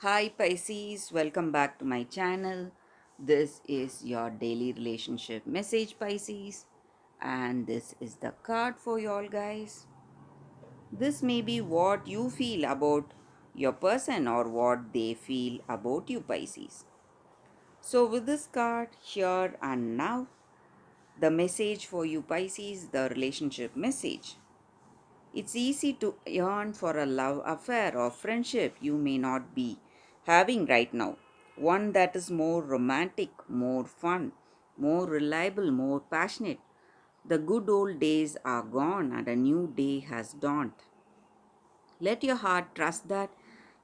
Hi Pisces, welcome back to my channel. This is your daily relationship message, Pisces, and this is the card for y'all guys. This may be what you feel about your person or what they feel about you, Pisces. So, with this card here and now, the message for you, Pisces, the relationship message. It's easy to yearn for a love affair or friendship you may not be having right now. One that is more romantic, more fun, more reliable, more passionate. The good old days are gone and a new day has dawned. Let your heart trust that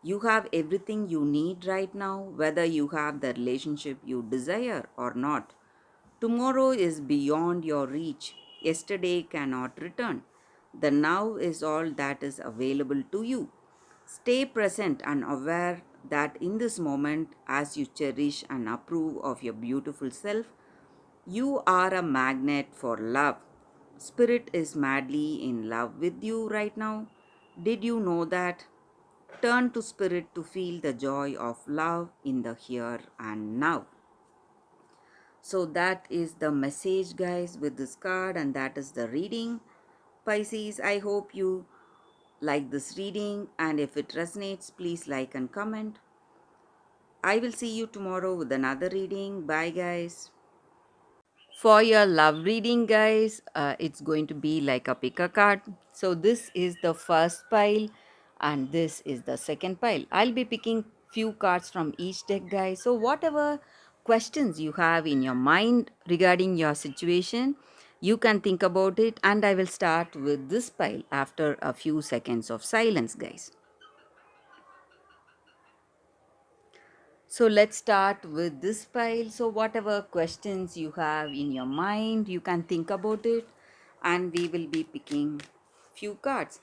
you have everything you need right now, whether you have the relationship you desire or not. Tomorrow is beyond your reach. Yesterday cannot return. The now is all that is available to you. Stay present and aware that in this moment, as you cherish and approve of your beautiful self, you are a magnet for love. Spirit is madly in love with you right now. Did you know that? Turn to Spirit to feel the joy of love in the here and now. So that is the message, guys, with this card, and that is the reading. Pisces, I hope you like this reading, and if it resonates, please like and comment. I will see you tomorrow with another reading. Bye, guys. For your love reading, guys, it's going to be like a pick a card. So this is the first pile, and this is the second pile. I'll be picking few cards from each deck, guys. So whatever questions you have in your mind regarding your situation, you can think about it, and I will start with this pile after a few seconds of silence, guys. So let's start with this pile. So whatever questions you have in your mind, you can think about it, and we will be picking few cards.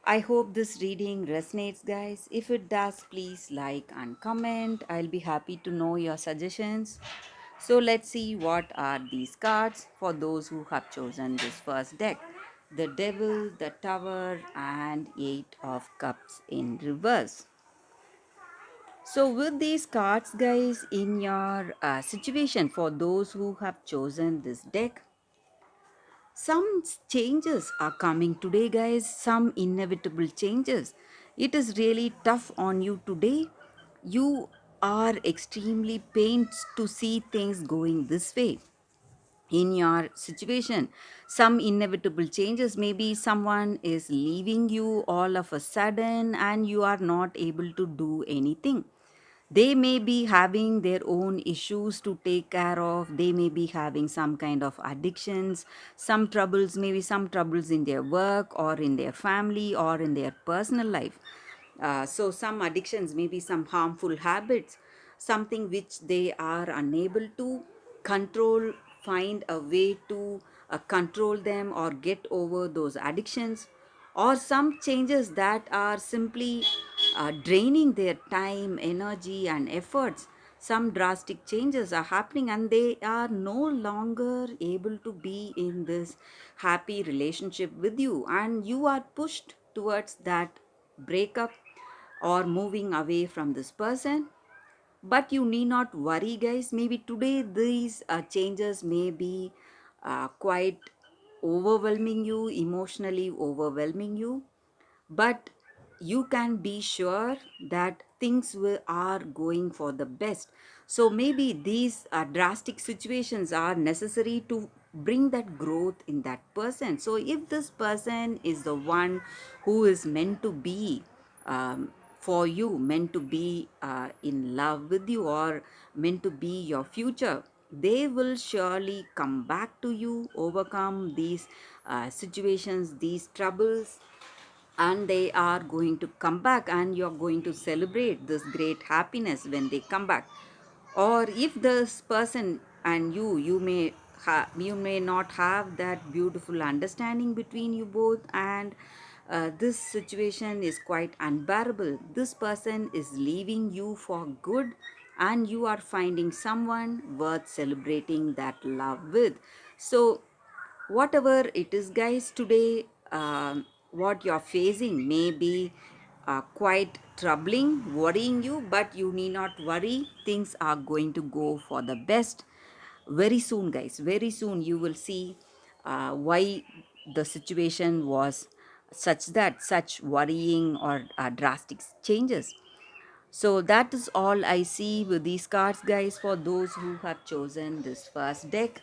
I hope this reading resonates, guys. If it does, please like and comment. I'll be happy to know your suggestions. So let's see what are these cards for those who have chosen this first deck. The Devil, the Tower, and Eight of Cups in reverse. So, with these cards, guys, in your situation, for those who have chosen this deck, some changes are coming today, guys, some inevitable changes. It is really tough on you today. You are extremely pained to see things going this way in your situation. Some inevitable changes, maybe someone is leaving you all of a sudden and you are not able to do anything. They may be having their own issues to take care of. They may be having some kind of addictions, some troubles, maybe some troubles in their work or in their family or in their personal life. So some addictions, maybe some harmful habits, something which they are unable to control, find a way to control them or get over those addictions, or some changes that are simply draining their time, energy, and efforts. Some drastic changes are happening and they are no longer able to be in this happy relationship with you, and you are pushed towards that breakup or moving away from this person. But you need not worry, guys. Maybe today these changes may be quite overwhelming you, emotionally overwhelming you, but you can be sure that things are going for the best. So maybe these drastic situations are necessary to bring that growth in that person. So if this person is the one who is meant to be for you, meant to be in love with you, or meant to be your future, they will surely come back to you, overcome these situations, these troubles, and they are going to come back, and you're going to celebrate this great happiness when they come back. Or if this person and you may not have that beautiful understanding between you both, and this situation is quite unbearable. This person is leaving you for good, and you are finding someone worth celebrating that love with. So whatever it is, guys, today what you're facing, maybe quite troubling, worrying you, but you need not worry. Things are going to go for the best very soon, guys. Very soon, you will see why the situation was such that such worrying or drastic changes. So, that is all I see with these cards, guys, for those who have chosen this first deck.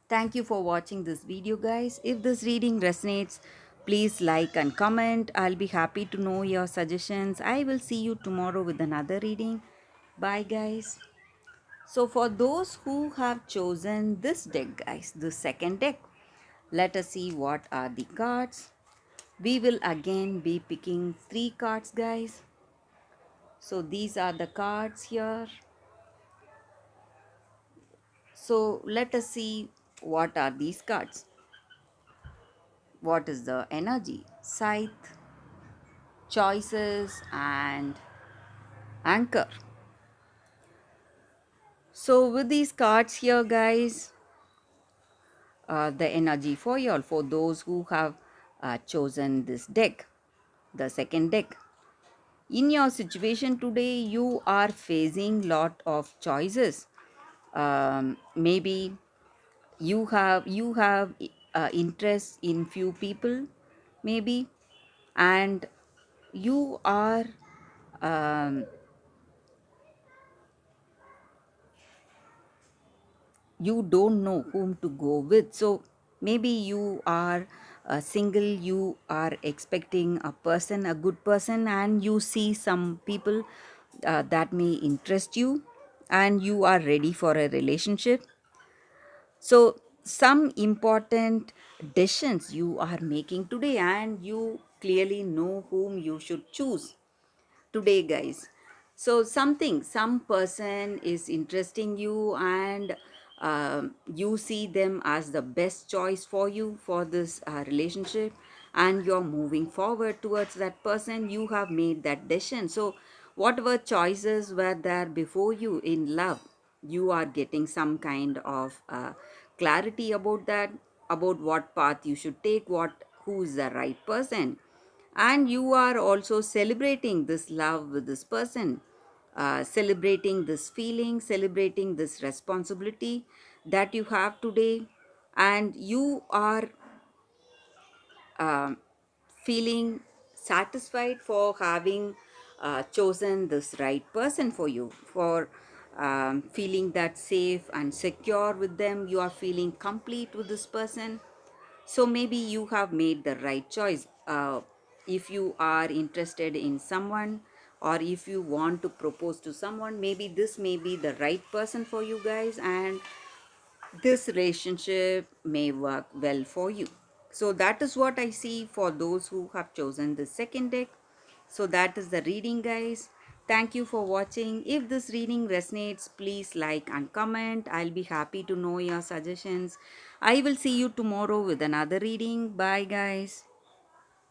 Thank you for watching this video, guys. If this reading resonates, please like and comment. I'll be happy to know your suggestions. I will see you tomorrow with another reading. Bye, guys. So for those who have chosen this deck, guys, the second deck, let us see what are the cards. We will again be picking 3 cards, guys. So these are the cards here. So let us see what are these cards. What is the energy? Scythe, choices, and anchor. So with these cards here, guys, the energy for y'all, for those who have chosen this deck, the second deck. In your situation today, you are facing lot of choices. Maybe you have interest in few people, maybe, and you are um, you don't know whom to go with. So maybe you are single, you are expecting a person, a good person, and you see some people that may interest you, and you are ready for a relationship. So some important decisions you are making today, and you clearly know whom you should choose today, guys. So some person is interesting you, and you see them as the best choice for you for this relationship, and you're moving forward towards that person. You have made that decision. So whatever choices were there before you in love, you are getting some kind of clarity about that, about what path you should take, what who is the right person, and you are also celebrating this love with this person, celebrating this feeling, celebrating this responsibility that you have today, and you are um, feeling satisfied for having chosen this right person for you, for feeling that safe and secure with them. You are feeling complete with this person. So maybe you have made the right choice. If you are interested in someone, or if you want to propose to someone, maybe this may be the right person for you guys, and this relationship may work well for you. So that is what I see for those who have chosen the second deck. So that is the reading, guys. Thank you for watching. If this reading resonates, please like and comment. I'll be happy to know your suggestions. I will see you tomorrow with another reading. Bye, guys.